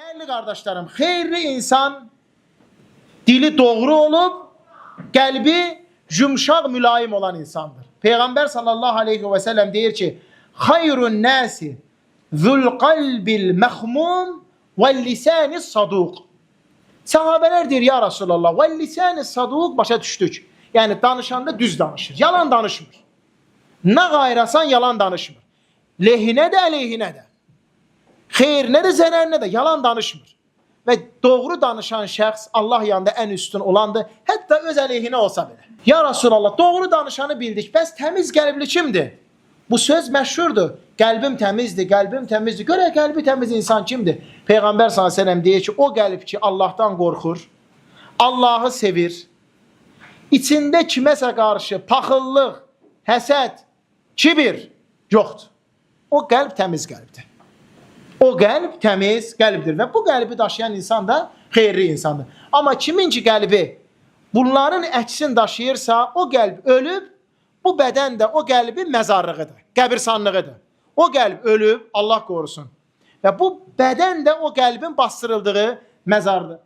Değerli kardeşlerim, hayırlı insan dili doğru olup kalbi yumuşak mülayim olan insandır. Peygamber sallallahu aleyhi ve sellem deyir ki hayrun nasi zul kalbil mehmum ve lisani saduk. Sahabeler deyir ya Resulallah ve lisani saduk başa düştük. Yani danışanda düz danışır. Yalan danışmır. Ne gayrasan yalan danışmır. Lehine de aleyhine de. Xeyrinə də, zərərinə də yalan danışmır. Və doğru danışan şəxs Allah yanında ən üstün olandır. Hətta öz əleyhinə olsa belə. Ya Resulallah, doğru danışanı bildik. Bəs təmiz qəlbli kimdir? Bu söz məşhurdur. Qəlbim təmizdir, qəlbim təmizdir. Görə qəlbi təmiz insan kimdir? Peyğəmbər s.ə.v deyir ki, o qəlb ki Allahdan qorxur, Allahı sevir, içində kiməsə qarşı paxıllıq, həsəd, kibir yoxdur. O qəlb təmiz qəlbdir. O qəlb təmiz qəlbdir və bu qəlbi daşıyan insan da xeyirli insandır. Amma kimin ki qəlbi bunların əksini daşıyırsa, o qəlb ölüb, bu bədən də o qəlbin məzarlığıdır, qəbirsanlığıdır. O qəlb ölüb, Allah qorusun. Və bu bədən də o qəlbin bastırıldığı məzardır.